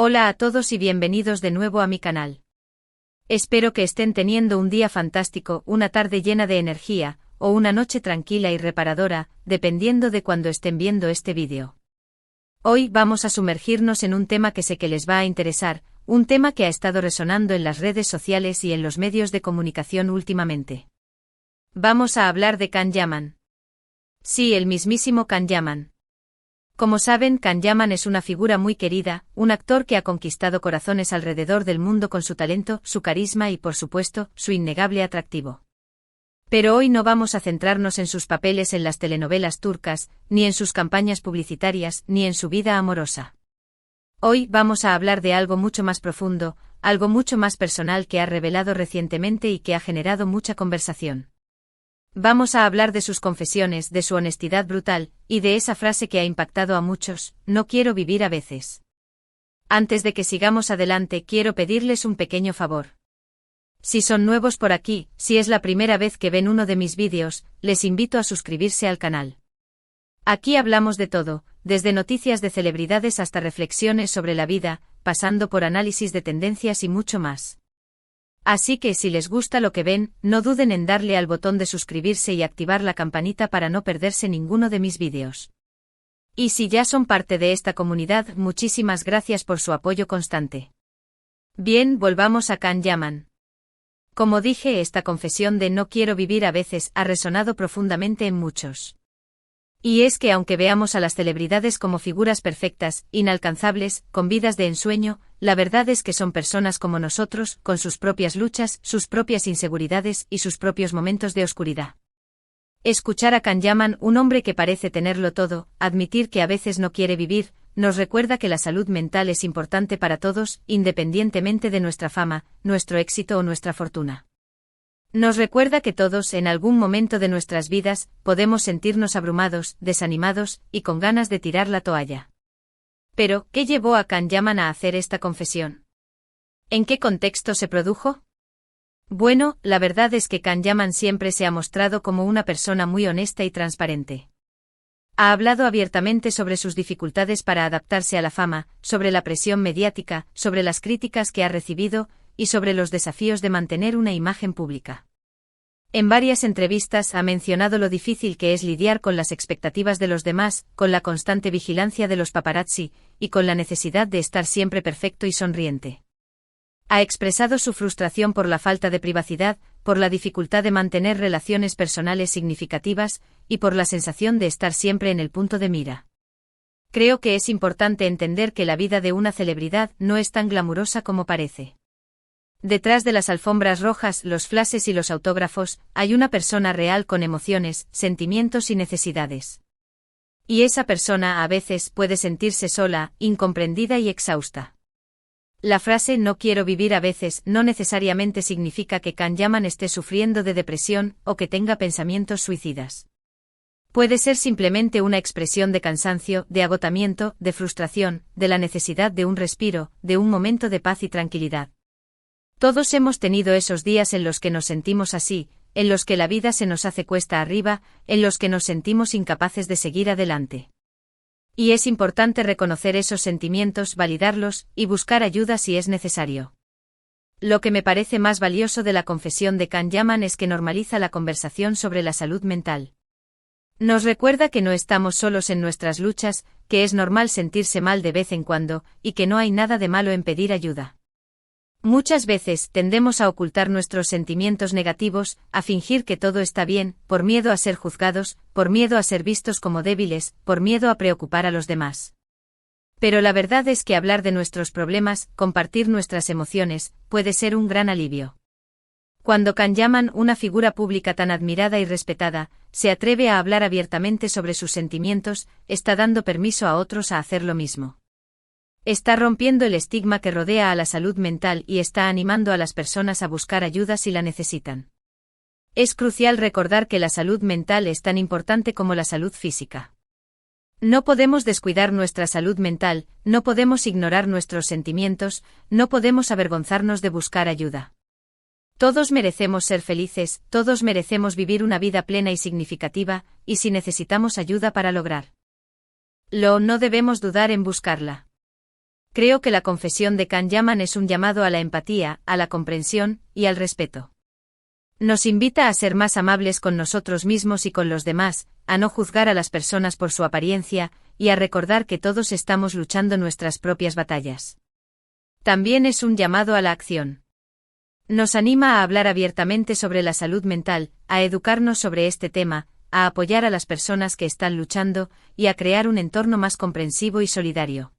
Hola a todos y bienvenidos de nuevo a mi canal. Espero que estén teniendo un día fantástico, una tarde llena de energía, o una noche tranquila y reparadora, dependiendo de cuando estén viendo este vídeo. Hoy vamos a sumergirnos en un tema que sé que les va a interesar, un tema que ha estado resonando en las redes sociales y en los medios de comunicación últimamente. Vamos a hablar de Can Yaman. Sí, el mismísimo Can Yaman. Como saben, Can Yaman es una figura muy querida, un actor que ha conquistado corazones alrededor del mundo con su talento, su carisma y, por supuesto, su innegable atractivo. Pero hoy no vamos a centrarnos en sus papeles en las telenovelas turcas, ni en sus campañas publicitarias, ni en su vida amorosa. Hoy vamos a hablar de algo mucho más profundo, algo mucho más personal que ha revelado recientemente y que ha generado mucha conversación. Vamos a hablar de sus confesiones, de su honestidad brutal, y de esa frase que ha impactado a muchos: no quiero vivir a veces. Antes de que sigamos adelante, quiero pedirles un pequeño favor. Si son nuevos por aquí, si es la primera vez que ven uno de mis vídeos, les invito a suscribirse al canal. Aquí hablamos de todo, desde noticias de celebridades hasta reflexiones sobre la vida, pasando por análisis de tendencias y mucho más. Así que si les gusta lo que ven, no duden en darle al botón de suscribirse y activar la campanita para no perderse ninguno de mis vídeos. Y si ya son parte de esta comunidad, muchísimas gracias por su apoyo constante. Bien, volvamos a Can Yaman. Como dije, esta confesión de no quiero vivir a veces ha resonado profundamente en muchos. Y es que aunque veamos a las celebridades como figuras perfectas, inalcanzables, con vidas de ensueño, la verdad es que son personas como nosotros, con sus propias luchas, sus propias inseguridades y sus propios momentos de oscuridad. Escuchar a Can Yaman, un hombre que parece tenerlo todo, admitir que a veces no quiere vivir, nos recuerda que la salud mental es importante para todos, independientemente de nuestra fama, nuestro éxito o nuestra fortuna. Nos recuerda que todos, en algún momento de nuestras vidas, podemos sentirnos abrumados, desanimados y con ganas de tirar la toalla. Pero, ¿qué llevó a Can Yaman a hacer esta confesión? ¿En qué contexto se produjo? Bueno, la verdad es que Can Yaman siempre se ha mostrado como una persona muy honesta y transparente. Ha hablado abiertamente sobre sus dificultades para adaptarse a la fama, sobre la presión mediática, sobre las críticas que ha recibido, y sobre los desafíos de mantener una imagen pública. En varias entrevistas ha mencionado lo difícil que es lidiar con las expectativas de los demás, con la constante vigilancia de los paparazzi, y con la necesidad de estar siempre perfecto y sonriente. Ha expresado su frustración por la falta de privacidad, por la dificultad de mantener relaciones personales significativas, y por la sensación de estar siempre en el punto de mira. Creo que es importante entender que la vida de una celebridad no es tan glamurosa como parece. Detrás de las alfombras rojas, los flashes y los autógrafos, hay una persona real con emociones, sentimientos y necesidades. Y esa persona a veces puede sentirse sola, incomprendida y exhausta. La frase "no quiero vivir a veces" no necesariamente significa que Can Yaman esté sufriendo de depresión o que tenga pensamientos suicidas. Puede ser simplemente una expresión de cansancio, de agotamiento, de frustración, de la necesidad de un respiro, de un momento de paz y tranquilidad. Todos hemos tenido esos días en los que nos sentimos así, en los que la vida se nos hace cuesta arriba, en los que nos sentimos incapaces de seguir adelante. Y es importante reconocer esos sentimientos, validarlos, y buscar ayuda si es necesario. Lo que me parece más valioso de la confesión de Can Yaman es que normaliza la conversación sobre la salud mental. Nos recuerda que no estamos solos en nuestras luchas, que es normal sentirse mal de vez en cuando, y que no hay nada de malo en pedir ayuda. Muchas veces tendemos a ocultar nuestros sentimientos negativos, a fingir que todo está bien, por miedo a ser juzgados, por miedo a ser vistos como débiles, por miedo a preocupar a los demás. Pero la verdad es que hablar de nuestros problemas, compartir nuestras emociones, puede ser un gran alivio. Cuando Can Yaman, una figura pública tan admirada y respetada, se atreve a hablar abiertamente sobre sus sentimientos, está dando permiso a otros a hacer lo mismo. Está rompiendo el estigma que rodea a la salud mental y está animando a las personas a buscar ayuda si la necesitan. Es crucial recordar que la salud mental es tan importante como la salud física. No podemos descuidar nuestra salud mental, no podemos ignorar nuestros sentimientos, no podemos avergonzarnos de buscar ayuda. Todos merecemos ser felices, todos merecemos vivir una vida plena y significativa, y si necesitamos ayuda para lograrlo, no debemos dudar en buscarla. Creo que la confesión de Can Yaman es un llamado a la empatía, a la comprensión y al respeto. Nos invita a ser más amables con nosotros mismos y con los demás, a no juzgar a las personas por su apariencia, y a recordar que todos estamos luchando nuestras propias batallas. También es un llamado a la acción. Nos anima a hablar abiertamente sobre la salud mental, a educarnos sobre este tema, a apoyar a las personas que están luchando, y a crear un entorno más comprensivo y solidario.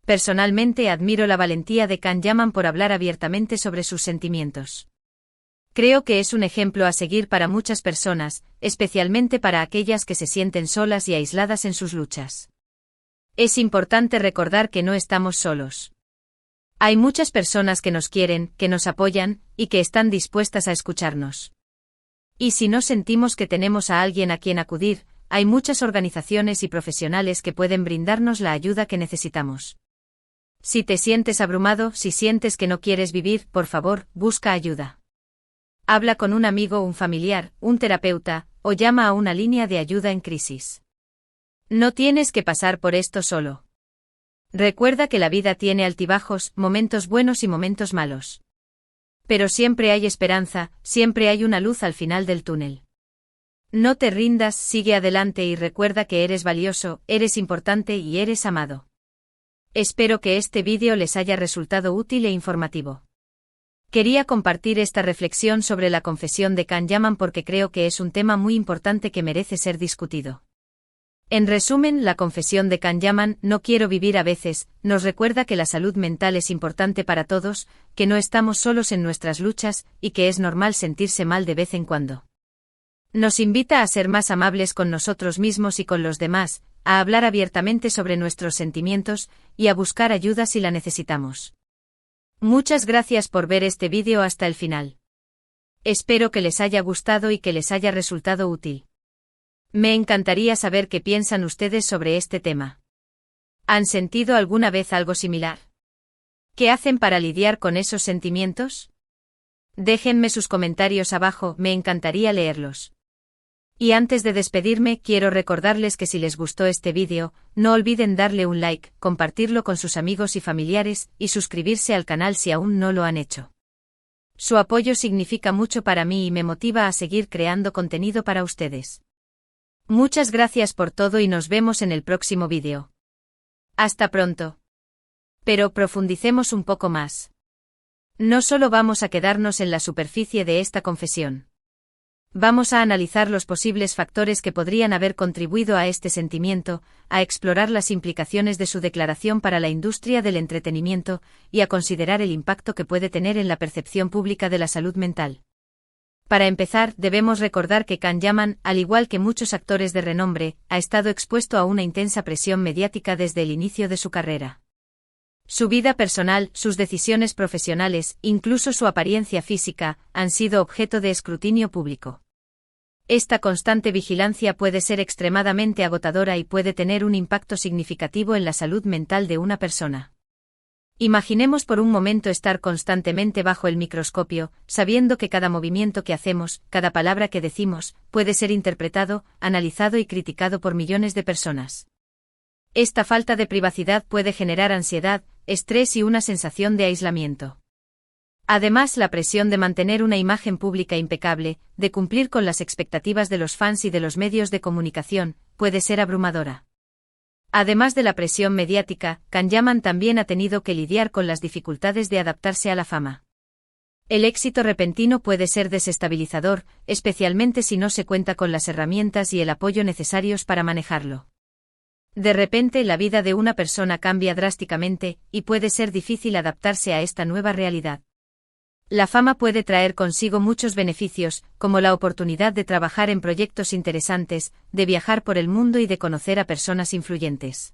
Personalmente admiro la valentía de Can Yaman por hablar abiertamente sobre sus sentimientos. Creo que es un ejemplo a seguir para muchas personas, especialmente para aquellas que se sienten solas y aisladas en sus luchas. Es importante recordar que no estamos solos. Hay muchas personas que nos quieren, que nos apoyan, y que están dispuestas a escucharnos. Y si no sentimos que tenemos a alguien a quien acudir, hay muchas organizaciones y profesionales que pueden brindarnos la ayuda que necesitamos. Si te sientes abrumado, si sientes que no quieres vivir, por favor, busca ayuda. Habla con un amigo, un familiar, un terapeuta, o llama a una línea de ayuda en crisis. No tienes que pasar por esto solo. Recuerda que la vida tiene altibajos, momentos buenos y momentos malos. Pero siempre hay esperanza, siempre hay una luz al final del túnel. No te rindas, sigue adelante y recuerda que eres valioso, eres importante y eres amado. Espero que este vídeo les haya resultado útil e informativo. Quería compartir esta reflexión sobre la confesión de Can Yaman porque creo que es un tema muy importante que merece ser discutido. En resumen, la confesión de Can Yaman, no quiero vivir a veces, nos recuerda que la salud mental es importante para todos, que no estamos solos en nuestras luchas, y que es normal sentirse mal de vez en cuando. Nos invita a ser más amables con nosotros mismos y con los demás, a hablar abiertamente sobre nuestros sentimientos, y a buscar ayuda si la necesitamos. Muchas gracias por ver este vídeo hasta el final. Espero que les haya gustado y que les haya resultado útil. Me encantaría saber qué piensan ustedes sobre este tema. ¿Han sentido alguna vez algo similar? ¿Qué hacen para lidiar con esos sentimientos? Déjenme sus comentarios abajo, me encantaría leerlos. Y antes de despedirme, quiero recordarles que si les gustó este vídeo, no olviden darle un like, compartirlo con sus amigos y familiares, y suscribirse al canal si aún no lo han hecho. Su apoyo significa mucho para mí y me motiva a seguir creando contenido para ustedes. Muchas gracias por todo y nos vemos en el próximo vídeo. Hasta pronto. Pero profundicemos un poco más. No solo vamos a quedarnos en la superficie de esta confesión. Vamos a analizar los posibles factores que podrían haber contribuido a este sentimiento, a explorar las implicaciones de su declaración para la industria del entretenimiento, y a considerar el impacto que puede tener en la percepción pública de la salud mental. Para empezar, debemos recordar que Can Yaman, al igual que muchos actores de renombre, ha estado expuesto a una intensa presión mediática desde el inicio de su carrera. Su vida personal, sus decisiones profesionales, incluso su apariencia física, han sido objeto de escrutinio público. Esta constante vigilancia puede ser extremadamente agotadora y puede tener un impacto significativo en la salud mental de una persona. Imaginemos por un momento estar constantemente bajo el microscopio, sabiendo que cada movimiento que hacemos, cada palabra que decimos, puede ser interpretado, analizado y criticado por millones de personas. Esta falta de privacidad puede generar ansiedad, estrés y una sensación de aislamiento. Además, la presión de mantener una imagen pública impecable, de cumplir con las expectativas de los fans y de los medios de comunicación, puede ser abrumadora. Además de la presión mediática, Can Yaman también ha tenido que lidiar con las dificultades de adaptarse a la fama. El éxito repentino puede ser desestabilizador, especialmente si no se cuenta con las herramientas y el apoyo necesarios para manejarlo. De repente, la vida de una persona cambia drásticamente, y puede ser difícil adaptarse a esta nueva realidad. La fama puede traer consigo muchos beneficios, como la oportunidad de trabajar en proyectos interesantes, de viajar por el mundo y de conocer a personas influyentes.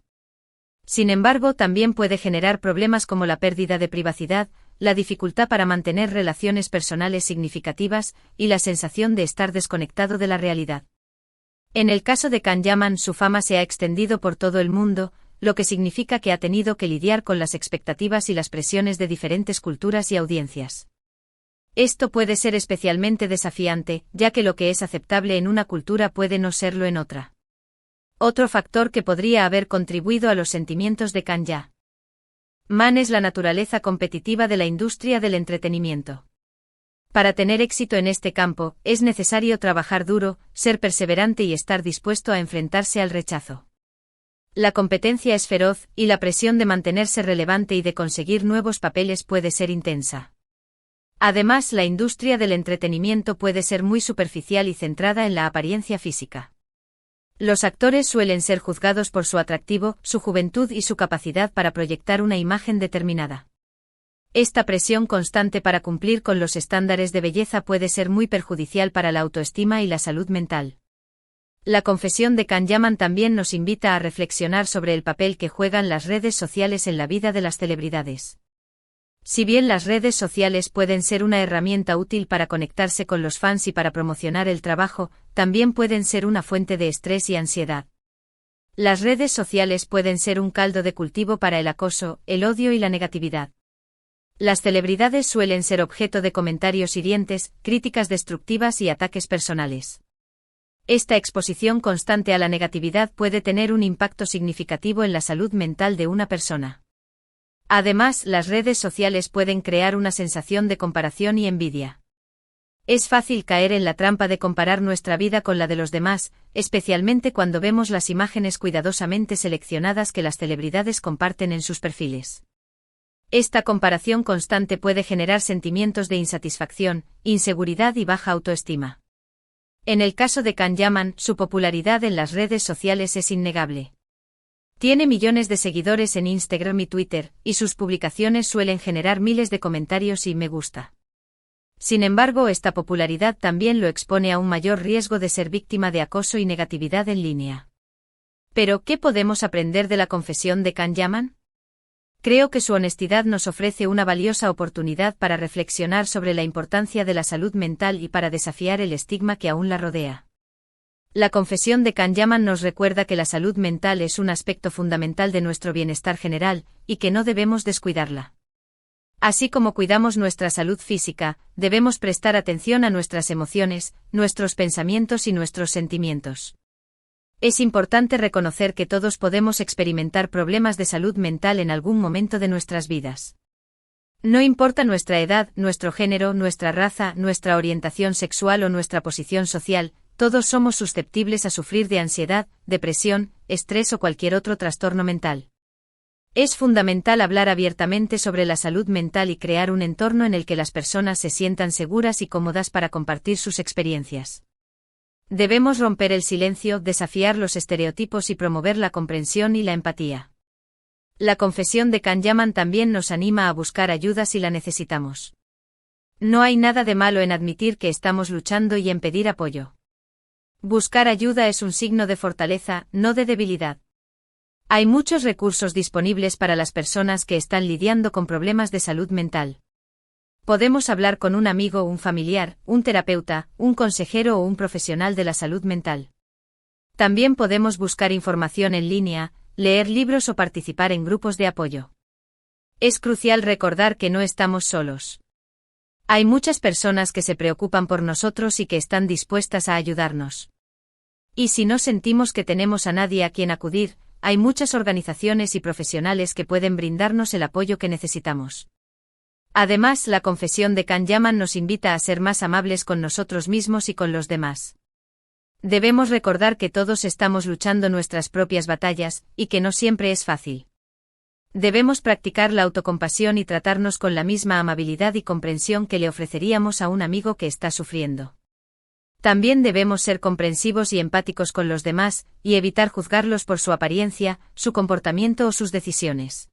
Sin embargo, también puede generar problemas como la pérdida de privacidad, la dificultad para mantener relaciones personales significativas, y la sensación de estar desconectado de la realidad. En el caso de Can Yaman, su fama se ha extendido por todo el mundo, lo que significa que ha tenido que lidiar con las expectativas y las presiones de diferentes culturas y audiencias. Esto puede ser especialmente desafiante, ya que lo que es aceptable en una cultura puede no serlo en otra. Otro factor que podría haber contribuido a los sentimientos de Can Yaman Man es la naturaleza competitiva de la industria del entretenimiento. Para tener éxito en este campo, es necesario trabajar duro, ser perseverante y estar dispuesto a enfrentarse al rechazo. La competencia es feroz, y la presión de mantenerse relevante y de conseguir nuevos papeles puede ser intensa. Además, la industria del entretenimiento puede ser muy superficial y centrada en la apariencia física. Los actores suelen ser juzgados por su atractivo, su juventud y su capacidad para proyectar una imagen determinada. Esta presión constante para cumplir con los estándares de belleza puede ser muy perjudicial para la autoestima y la salud mental. La confesión de Can Yaman también nos invita a reflexionar sobre el papel que juegan las redes sociales en la vida de las celebridades. Si bien las redes sociales pueden ser una herramienta útil para conectarse con los fans y para promocionar el trabajo, también pueden ser una fuente de estrés y ansiedad. Las redes sociales pueden ser un caldo de cultivo para el acoso, el odio y la negatividad. Las celebridades suelen ser objeto de comentarios hirientes, críticas destructivas y ataques personales. Esta exposición constante a la negatividad puede tener un impacto significativo en la salud mental de una persona. Además, las redes sociales pueden crear una sensación de comparación y envidia. Es fácil caer en la trampa de comparar nuestra vida con la de los demás, especialmente cuando vemos las imágenes cuidadosamente seleccionadas que las celebridades comparten en sus perfiles. Esta comparación constante puede generar sentimientos de insatisfacción, inseguridad y baja autoestima. En el caso de Can Yaman, su popularidad en las redes sociales es innegable. Tiene millones de seguidores en Instagram y Twitter, y sus publicaciones suelen generar miles de comentarios y me gusta. Sin embargo, esta popularidad también lo expone a un mayor riesgo de ser víctima de acoso y negatividad en línea. Pero, ¿qué podemos aprender de la confesión de Can Yaman? Creo que su honestidad nos ofrece una valiosa oportunidad para reflexionar sobre la importancia de la salud mental y para desafiar el estigma que aún la rodea. La confesión de Can Yaman nos recuerda que la salud mental es un aspecto fundamental de nuestro bienestar general, y que no debemos descuidarla. Así como cuidamos nuestra salud física, debemos prestar atención a nuestras emociones, nuestros pensamientos y nuestros sentimientos. Es importante reconocer que todos podemos experimentar problemas de salud mental en algún momento de nuestras vidas. No importa nuestra edad, nuestro género, nuestra raza, nuestra orientación sexual o nuestra posición social, todos somos susceptibles a sufrir de ansiedad, depresión, estrés o cualquier otro trastorno mental. Es fundamental hablar abiertamente sobre la salud mental y crear un entorno en el que las personas se sientan seguras y cómodas para compartir sus experiencias. Debemos romper el silencio, desafiar los estereotipos y promover la comprensión y la empatía. La confesión de Can Yaman también nos anima a buscar ayuda si la necesitamos. No hay nada de malo en admitir que estamos luchando y en pedir apoyo. Buscar ayuda es un signo de fortaleza, no de debilidad. Hay muchos recursos disponibles para las personas que están lidiando con problemas de salud mental. Podemos hablar con un amigo o un familiar, un terapeuta, un consejero o un profesional de la salud mental. También podemos buscar información en línea, leer libros o participar en grupos de apoyo. Es crucial recordar que no estamos solos. Hay muchas personas que se preocupan por nosotros y que están dispuestas a ayudarnos. Y si no sentimos que tenemos a nadie a quien acudir, hay muchas organizaciones y profesionales que pueden brindarnos el apoyo que necesitamos. Además, la confesión de Can Yaman nos invita a ser más amables con nosotros mismos y con los demás. Debemos recordar que todos estamos luchando nuestras propias batallas, y que no siempre es fácil. Debemos practicar la autocompasión y tratarnos con la misma amabilidad y comprensión que le ofreceríamos a un amigo que está sufriendo. También debemos ser comprensivos y empáticos con los demás, y evitar juzgarlos por su apariencia, su comportamiento o sus decisiones.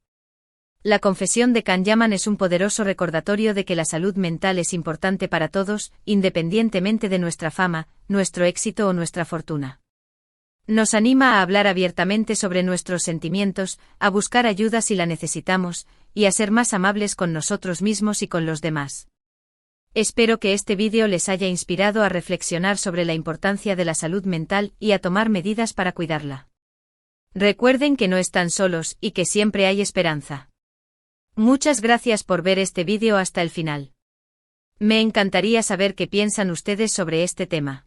La confesión de Can Yaman es un poderoso recordatorio de que la salud mental es importante para todos, independientemente de nuestra fama, nuestro éxito o nuestra fortuna. Nos anima a hablar abiertamente sobre nuestros sentimientos, a buscar ayuda si la necesitamos, y a ser más amables con nosotros mismos y con los demás. Espero que este vídeo les haya inspirado a reflexionar sobre la importancia de la salud mental y a tomar medidas para cuidarla. Recuerden que no están solos y que siempre hay esperanza. Muchas gracias por ver este vídeo hasta el final. Me encantaría saber qué piensan ustedes sobre este tema.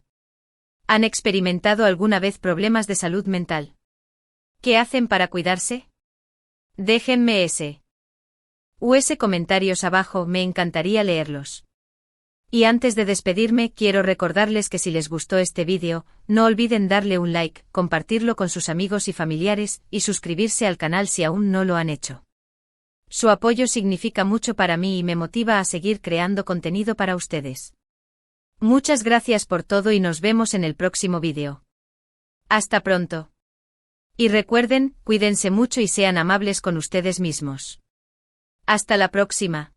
¿Han experimentado alguna vez problemas de salud mental? ¿Qué hacen para cuidarse? Déjenme ese Comentarios abajo, me encantaría leerlos. Y antes de despedirme, quiero recordarles que si les gustó este vídeo, no olviden darle un like, compartirlo con sus amigos y familiares, y suscribirse al canal si aún no lo han hecho. Su apoyo significa mucho para mí y me motiva a seguir creando contenido para ustedes. Muchas gracias por todo y nos vemos en el próximo vídeo. Hasta pronto. Y recuerden, cuídense mucho y sean amables con ustedes mismos. Hasta la próxima.